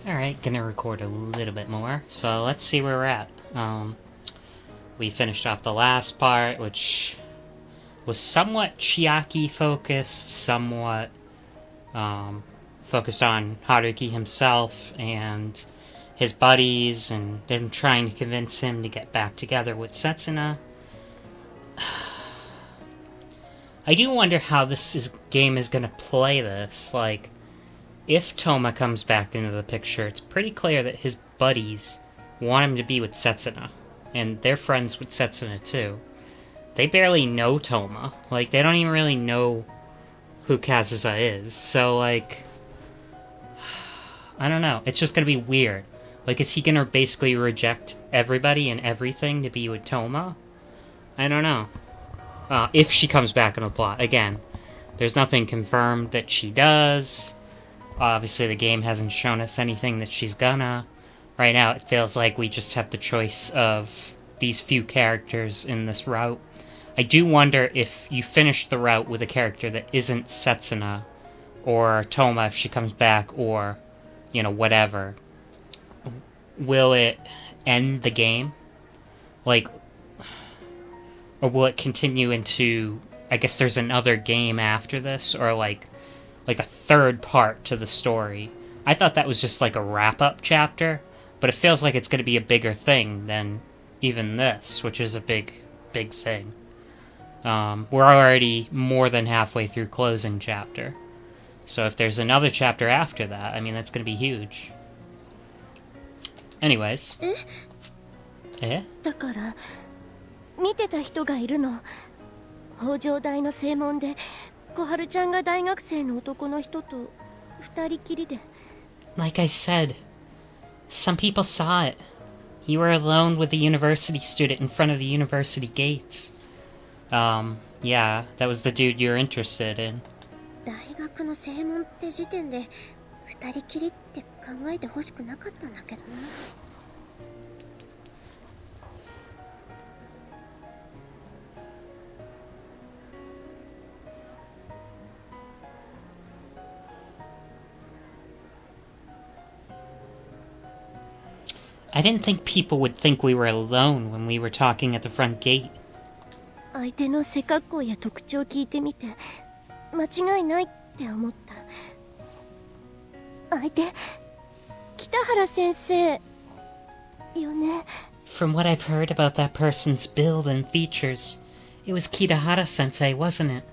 Alright, gonna record a little bit more, so let's see where we're at. We finished off the last part, which was somewhat Chiaki focused, somewhat focused on Haruki himself and his buddies, and them trying to convince him to get back together with Setsuna. I do wonder how game is gonna play this. Like, if Toma comes back into the picture, it's pretty clear that his buddies want him to be with Setsuna, and they're friends with Setsuna too. They barely know Toma. Like, they don't even really know who Kazusa is, so, like, I don't know. It's just gonna be weird. Like, is he gonna basically reject everybody and everything to be with Toma? I don't know. If she comes back in the plot. Again, there's nothing confirmed that she does. Obviously, the game hasn't shown us anything that she's gonna. Right now, it feels like we just have the choice of these few characters in this route. I do wonder if you finish the route with a character that isn't Setsuna, or Toma if she comes back, or, you know, whatever. Will it end the game? Like, or will it continue into, I guess there's another game after this, or like a third part to the story. I thought that was just like a wrap-up chapter, but it feels like it's going to be a bigger thing than even this, which is a big thing. We're already more than halfway through closing chapter. So if there's another chapter after that, I mean, that's going to be huge. Anyways. だから見てた人がいるの。北条大の正門で小春ちゃんが大学生の男の人と二人きりで。Like I said, some people saw it. You were alone with the university student in front of the university gates. Yeah, that was the dude you're interested in. 大学の正門って時点で二人きりって考えてほしくなかったんだけどな。I didn't think people would think we were alone when we were talking at the front gate. 相手の背格好や特徴を聞いてみて間違いないって思った。相手北原先生よね。 From what I've heard about that person's build and features, it was Kitahara-sensei, wasn't it?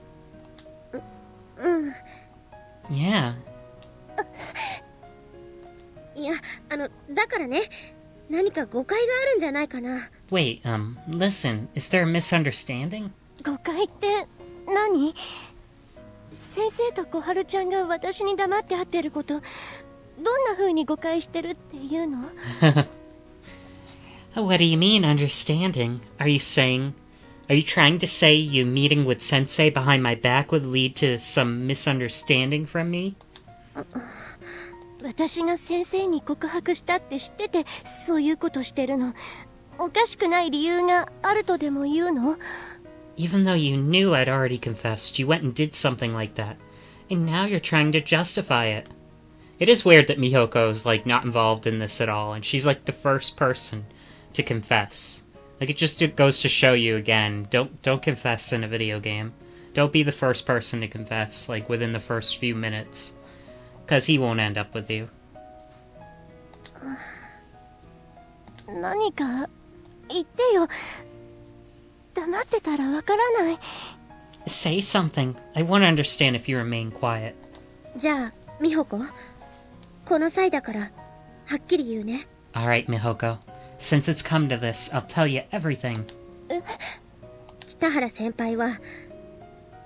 うん。 Yeah. いや、だからね、何か誤解があるんじゃないかな。 Wait, listen, is there a misunderstanding? 誤解って何？先生と小春ちゃんが私に黙って会ってること、どんな風に誤解してるっていうの？ What do you mean, understanding? Are you trying to say you meeting with Sensei behind my back would lead to some misunderstanding from me? 私が先生に告白したって知ってて、そういうことしてるの。おかしくない理由があるとでも言うの？ Even though you knew I'd already confessed, you went and did something like that. And now you're trying to justify it. It is weird that Mihoko's, like, not involved in this at all, and she's, like, the first person to confess. Like, it goes to show you again, don't confess in a video game. Don't be the first person to confess, like, within the first few minutes. Because he won't end up with you. 何か言ってよ。黙ってたらわからない。 Say something. I want to understand if you remain quiet. じゃあ、美穂子、この際だからはっきり言うね。 Alright, Mihoko. Since it's come to this, I'll tell you everything. 北原先輩は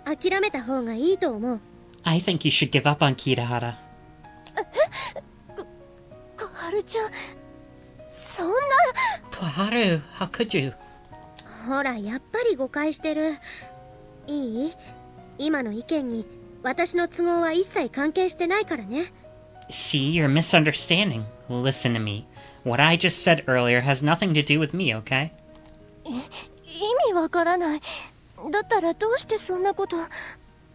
諦めた方がいいと思う。 I think you should give up on Kitahara. 小春ちゃん、そんな。 Koharu, how could you? ほら、やっぱり誤解してる。いい？今の意見に私の都合は一切関係してないからね。 See, you're misunderstanding. Listen to me. What I just said earlier has nothing to do with me, okay? 意味わからない。だったらどうしてそんなこと。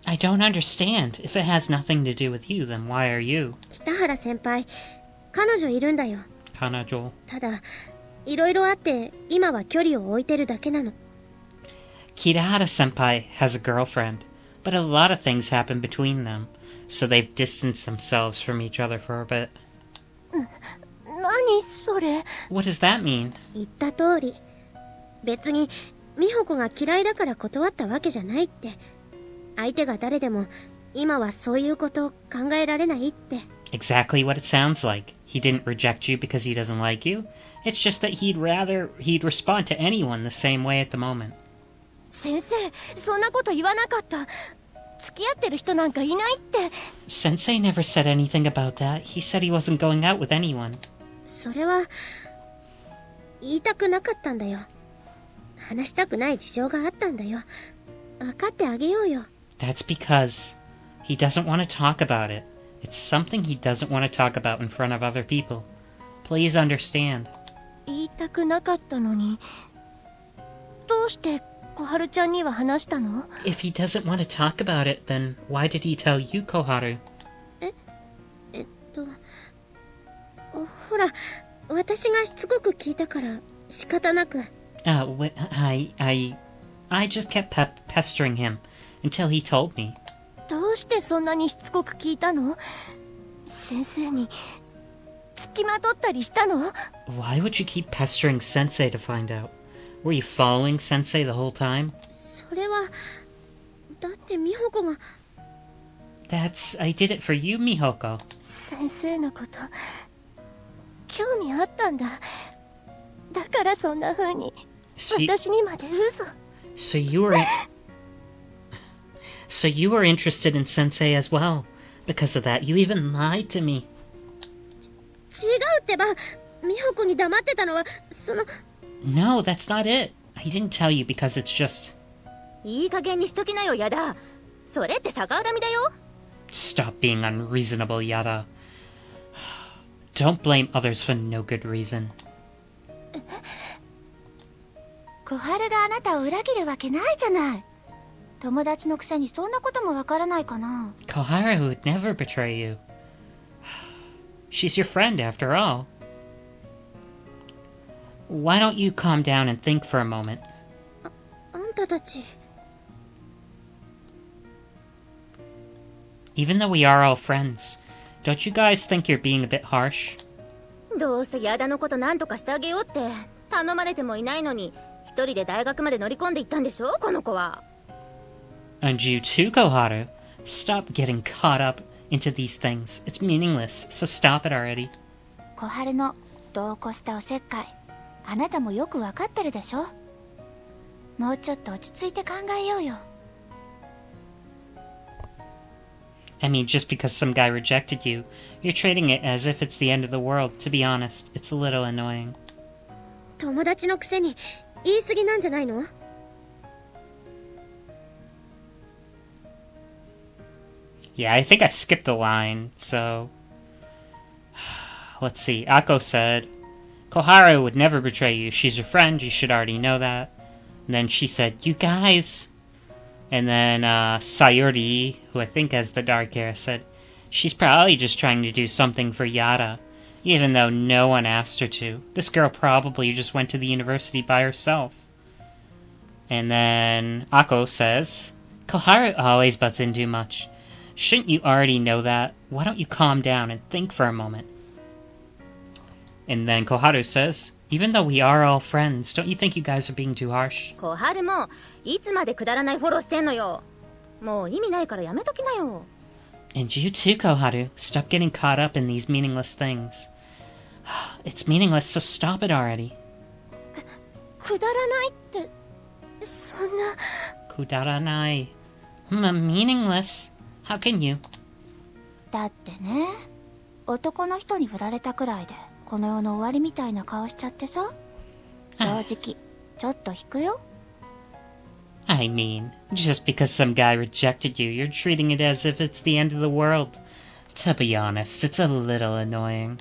I don't understand. If it has nothing to do with you, then why are you? 北原先輩、彼女いるんだよ。彼女。ただ、いろいろあって、今は距離を置いてるだけなの。Kirahara-senpai has a girlfriend, but a lot of things happen between them, so they've distanced themselves from each other for a bit. 何それ。 What does that mean? 言った通り。別に、美穂子が嫌いだから断ったわけじゃないって。相手が誰でも、今はそういうこと考えられないって。Exactly what it sounds like. He didn't reject you because he doesn't like you. It's just that he'd respond to anyone the same way at the moment. 先生、そんなこと言わなかった。付き合ってる人なんかいないって。Sensei never said anything about that. He said he wasn't going out with anyone. それは、言いたくなかったんだよ。話したくない事情があったんだよ。分かってあげようよ。That's because he doesn't want to talk about it. It's something he doesn't want to talk about in front of other people. Please understand. 言いたくなかったのに、どうして小春ちゃんには話したの？ If he doesn't want to talk about it, then why did he tell you, Koharu? ほら、私がしつこく聞いたから仕方なく。I just kept pestering him until he told me. どうしてそんなにしつこく聞いたの？先生に付きまとったりしたの？ Why would you keep pestering Sensei to find out? Were you following Sensei the whole time? それは、だって美穂子が。I did it for you, Mihoko. 先生のこと、興味あったんだ。だからそんな風に、私にまで嘘。So you were interested in Sensei as well. Because of that, you even lied to me. 違うってば、美穂子に黙ってたのは、No, that's not it. He didn't tell you because it's just... いい加減にしときなよ、やだ。それって逆恨みだよ。Stop being unreasonable, Yada. Don't blame others for no good reason. 小春があなたを裏切るわけないじゃない。友達のくせにそんなこともわからないかな。Koharu would never betray you. She's your friend after all. Why don't you calm down and think for a moment? あんたたち。Even though we are all friends, don't you guys think you're being a bit harsh? どうせ矢田のこと何とかしてあげようって頼まれてもいないのに一人で大学まで乗り込んでいったんでしょ、この子は。And you too, Koharu. Stop getting caught up into these things. It's meaningless, so stop it already. 小春の度を越したおせっかい、あなたもよくわかってるでしょ。もうちょっと落ち着いて考えようよ。I mean, just because some guy rejected you, you're treating it as if it's the end of the world. To be honest, it's a little annoying. 友達のくせに言い過ぎなんじゃないの？Yeah, I think I skipped a line, so... Let's see. Akko said, Koharu would never betray you. She's your friend. You should already know that. And then she said, you guys. And then Sayuri, who I think has the dark hair, said, she's probably just trying to do something for Yada, even though no one asked her to. This girl probably just went to the university by herself. And then Akko says, Koharu always butts in too much. Shouldn't you already know that? Why don't you calm down and think for a moment? And then Koharu says, even though we are all friends, don't you think you guys are being too harsh? 小春もいつまでくだらないフォローしてんのよ。もう意味ないからやめときなよ。And you too, Koharu. Stop getting caught up in these meaningless things. It's meaningless, so stop it already. くだらないって、そんな。Kudaranai. Meaningless? How can you? だってね、男の人に振られたくらいでこの世の終わりみたいな顔しちゃってさ。正直ちょっと引くよ。I mean, just because some guy rejected you, you're treating it as if it's the end of the world. To be honest, it's a little annoying.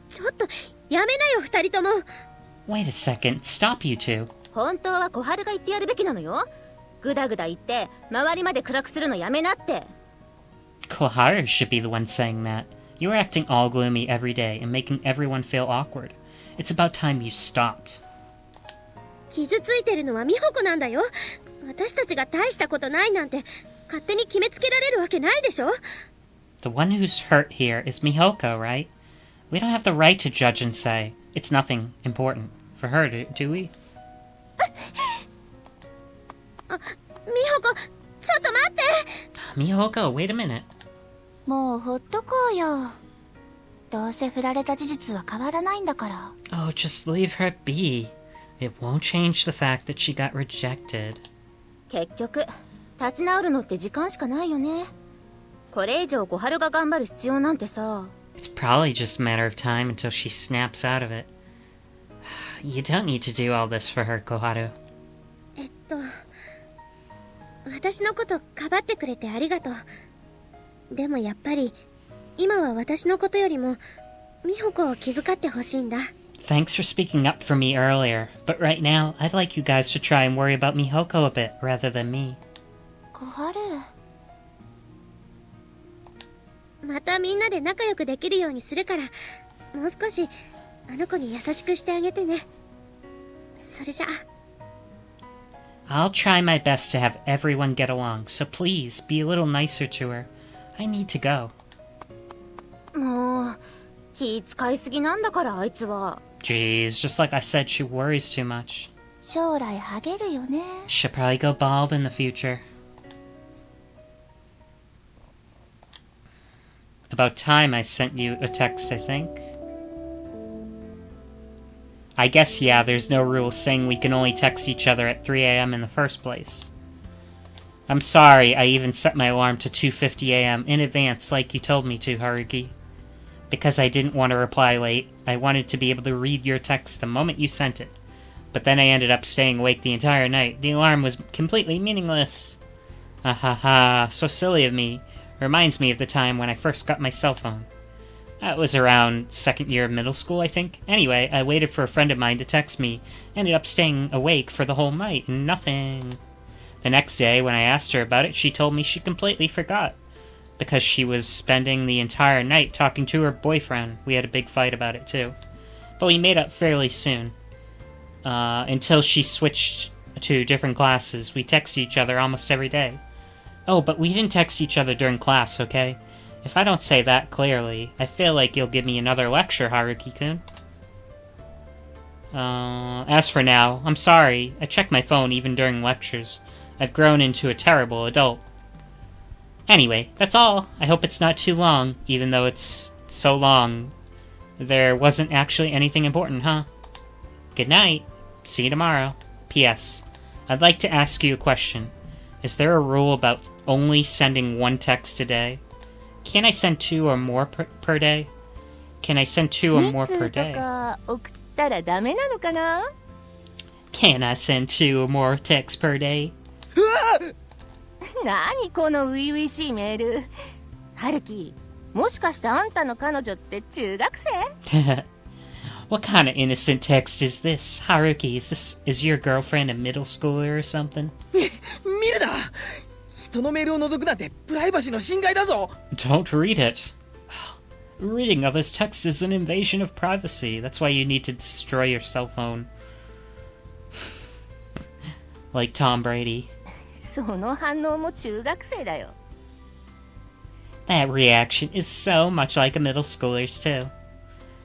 ちょっとやめなよ、二人とも。Wait a second, stop you two. 本当は小春が言ってやるべきなのよ。ぐだぐだ言って周りまで暗くするのやめなって。Koharu should be the one saying that. You're acting all gloomy every day and making everyone feel awkward. It's about time you stopped. 傷ついてるのは美穂子なんだよ。私たちが大したことないなんて勝手に決めつけられるわけないでしょ。The one who's hurt here is Mihoko, right? We don't have the right to judge and say it's nothing important for her, do we? 美穂子、ちょっと待って。Mihoko, wait a minute. もうほっとこうよ。どうせ振られた事実は変わらないんだから。Oh, just leave her be. It won't change the fact that she got rejected. 結局、立ち直るのって時間しかないよね。これ以上小春が頑張る必要なんてさ。It's probably just a matter of time until she snaps out of it. You don't need to do all this for her, Koharu. 私のことかばってくれてありがとう。でもやっぱり、今は私のことよりも、美穂子を気遣ってほしいんだ。Thanks for speaking up for me earlier, but right now, I'd like you guys to try and worry about Mihoko a bit, rather than me. 小春。またみんなで仲良くできるようにするから、もう少し、あの子に優しくしてあげてね。それじゃ。I'll try my best to have everyone get along, so please, be a little nicer to her. I need to go. もう、気使いすぎなんだからあいつは。Jeez, just like I said, she worries too much. 将来ハゲるよね。She'll probably go bald in the future. About time I sent you a text, I think. I guess, yeah, there's no rule saying we can only text each other at 3 a.m. in the first place. I'm sorry I even set my alarm to 2:50 a.m. in advance like you told me to, Haruki. Because I didn't want to reply late, I wanted to be able to read your text the moment you sent it. But then I ended up staying awake the entire night. The alarm was completely meaningless. Ha ha ha, so silly of me. Reminds me of the time when I first got my cell phone. That was around second year of middle school, I think. Anyway, I waited for a friend of mine to text me, ended up staying awake for the whole night, and nothing. The next day, when I asked her about it, she told me she completely forgot. Because she was spending the entire night talking to her boyfriend. We had a big fight about it, too. But we made up fairly soon. Until she switched to different classes. We text each other almost every day. Oh, but we didn't text each other during class, okay? If I don't say that clearly, I feel like you'll give me another lecture, Haruki-kun. As for now, I'm sorry. I check my phone even during lectures. I've grown into a terrible adult. Anyway, that's all. I hope it's not too long, even though it's so long. There wasn't actually anything important, huh? Good night. See you tomorrow. P.S. I'd like to ask you a question. Is there a rule about only sending one text a day? Can I send 2 or more per day? Can I send 2 or more per day? Can I send 2 or more texts per day? 何この初々しいメール。春樹、もしかしてあんたの彼女って中学生？ What kind of innocent text is this? Haruki, is your girlfriend a middle schooler or something? 見るな！人のメールを覗くなんてプライバシーの侵害だぞ！ Don't read it. Reading others' texts is an invasion of privacy. That's why you need to destroy your cell phone. Like Tom Brady. その反応も中学生だよ。That reaction is so much like a middle schooler's too.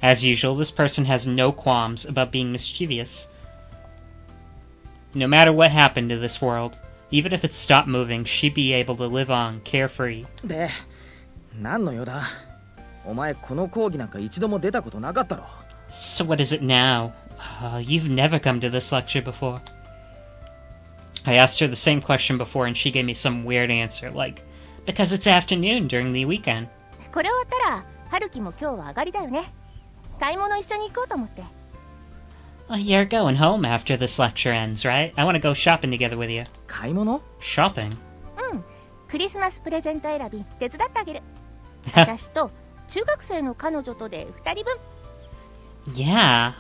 As usual, this person has no qualms about being mischievous. No matter what happened to this world, even if it stopped moving, she'd be able to live on, carefree. で、何の用だ？お前この講義なんか一度も出たことなかったろ。So what is it now? You've never come to this lecture before. I asked her the same question before and she gave me some weird answer, like, because it's afternoon during the weekend. これ終わったら、春樹も今日は上がりだよね。買い物一緒に行こうと思って。You're going home after this lecture ends, right? I want to go shopping together with you. 買い物？ Shopping? うん。クリスマスプレゼント選び手伝ってあげる。私と中学生の彼女とで2人分。Yeah.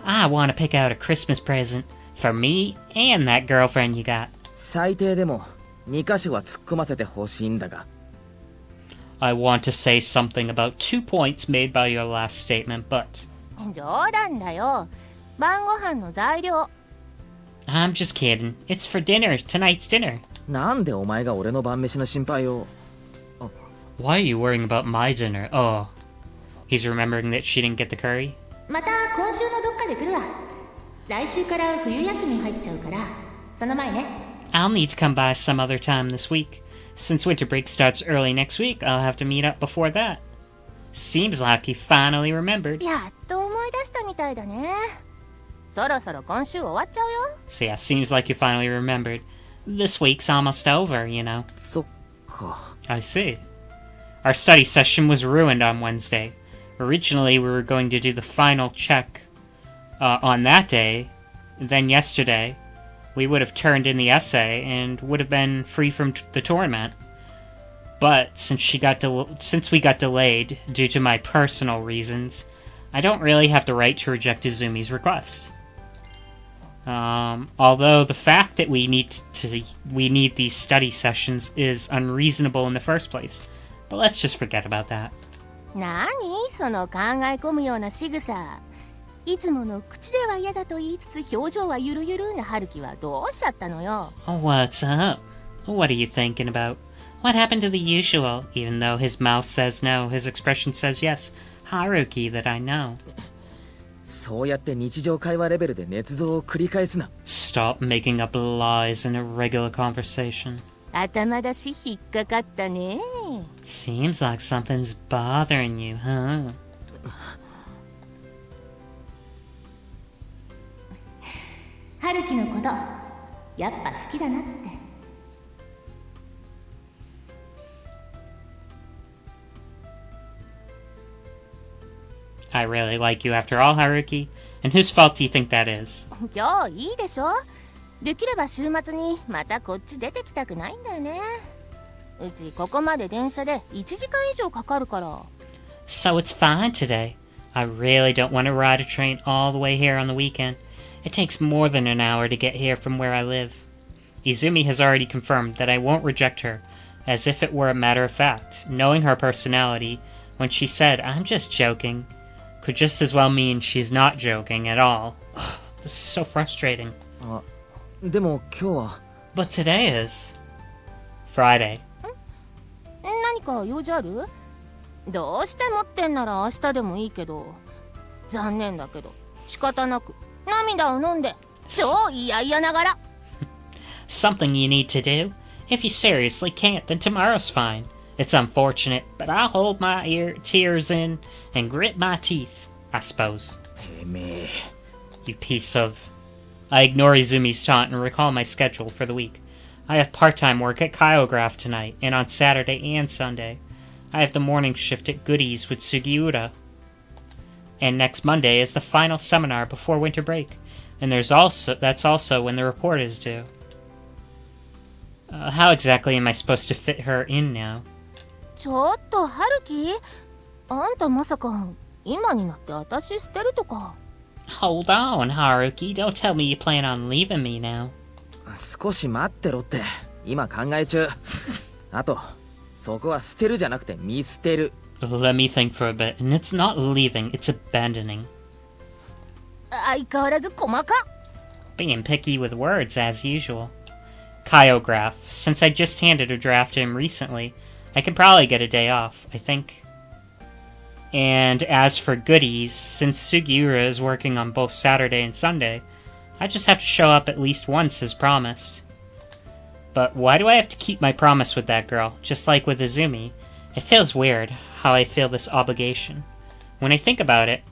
I want to pick out a Christmas present for me and that girlfriend you got. 最低でも2箇所は突っ込ませてほしいんだが。I want to say something about 2 points made by your last statement, but 冗談だよ。晩ご飯の材料。I'm just kidding. It's for dinner, tonight's dinner. なんでお前が俺の晩飯の心配を。 Why are you worrying about my dinner? Oh, he's remembering that she didn't get the curry? また今週のどっかで来るわ。来週から冬休み入っちゃうから、その前ね。I'll need to come by some other time this week. Since winter break starts early next week, I'll have to meet up before that. Seems like he finally remembered. やっと思い出したみたいだね。そろそろ今週終わっちゃうよ。So yeah, seems like you finally remembered. This week's almost over, you know. そっか。 I see. Our study session was ruined on Wednesday. Originally, we were going to do the final check on that day. Then yesterday, we would have turned in the essay and would have been free from the tournament. But since we got delayed due to my personal reasons, I don't really have the right to reject Izumi's request. Although the fact that we need these study sessions is unreasonable in the first place. But let's just forget about that. なにその考え込むような仕草。いつもの口では嫌だと言いつつ表情はゆるゆるな春樹はどうしちゃったのよ。What's up? What are you thinking about? What happened to the usual? Even though his mouth says no, his expression says yes. Haruki that I know. そうやって日常会話レベルで捏造を繰り返すな。 Stop making up lies in a regular conversation. 頭出し引っかかったね。Seems like something's bothering you, huh? 春樹のことやっぱ好きだなって。I really like you after all, Haruki. And whose fault do you think that is? 今日いいでしょ。できれば週末にまたこっち出てきたくないんだよね。うちここまで電車で1時間以上かかるから。 So it's fine today. I really don't want to ride a train all the way here on the weekend. It takes more than an hour to get here from where I live. Izumi has already confirmed that I won't reject her, as if it were a matter of fact, knowing her personality, when she said, I'm just joking, could just as well mean she's not joking at all. This is so frustrating. あ、でも今日は。 But today is Friday. 何か用事ある？どうしてもってんなら明日でもいいけど。残念だけど仕方なく涙を飲んで超嫌々ながら。 Something you need to do? If you seriously can't, then tomorrow's fine. It's unfortunate, but I'll hold my tears in and grit my teeth, I suppose. てめえ。 You piece of... I ignore Izumi's taunt and recall my schedule for the week. I have part-time work at Kyograph tonight, and on Saturday and Sunday. I have the morning shift at Goodies with Sugiura. And next Monday is the final seminar before winter break. And that's also when the report is due. How exactly am I supposed to fit her in now? ちょっと春樹、あんたまさか今になって私捨てるとか。 Hold on, Haruki. Don't tell me you plan on leaving me now. 少し待ってろって。今考え中。あと、そこは捨てるじゃなくて見捨てる。 Let me think for a bit. And it's not leaving, it's abandoning. 相変わらず細か。 Being picky with words, as usual. Kyograph. Since I just handed a draft to him recently, I can probably get a day off, I think. And as for Goodies, since Sugiura is working on both Saturday and Sunday, I just have to show up at least once as promised. But why do I have to keep my promise with that girl, just like with Izumi? It feels weird, how I feel this obligation. When I think about it,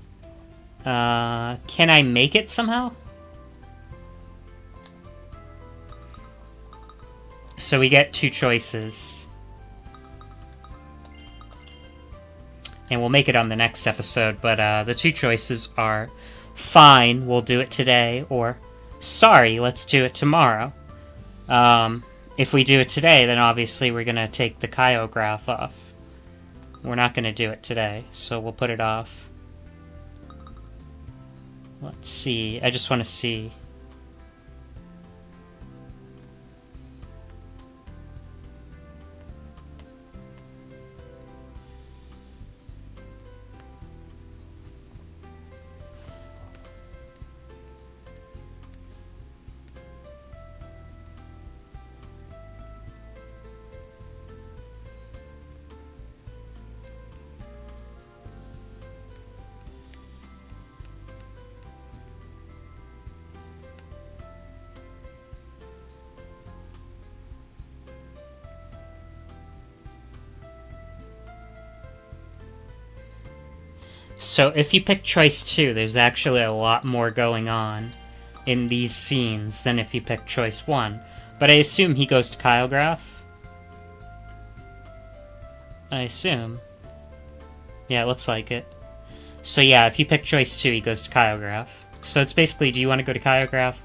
can I make it somehow? So we get 2 choices. And we'll make it on the next episode, but the 2 choices are fine, we'll do it today, or sorry, let's do it tomorrow. If we do it today, then obviously we're going to take the Kyograph off. We're not going to do it today, so we'll put it off. Let's see, I just want to see. So if you pick choice 2, there's actually a lot more going on in these scenes than if you pick choice 1. But I assume he goes to Kyograph? I assume. Yeah, it looks like it. So yeah, if you pick choice 2, he goes to Kyograph. So it's basically, do you want to go to Kyograph,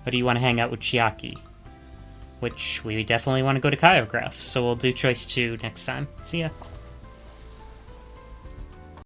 or do you want to hang out with Chiaki? Which, we definitely want to go to Kyograph, so we'll do choice 2 next time. See ya.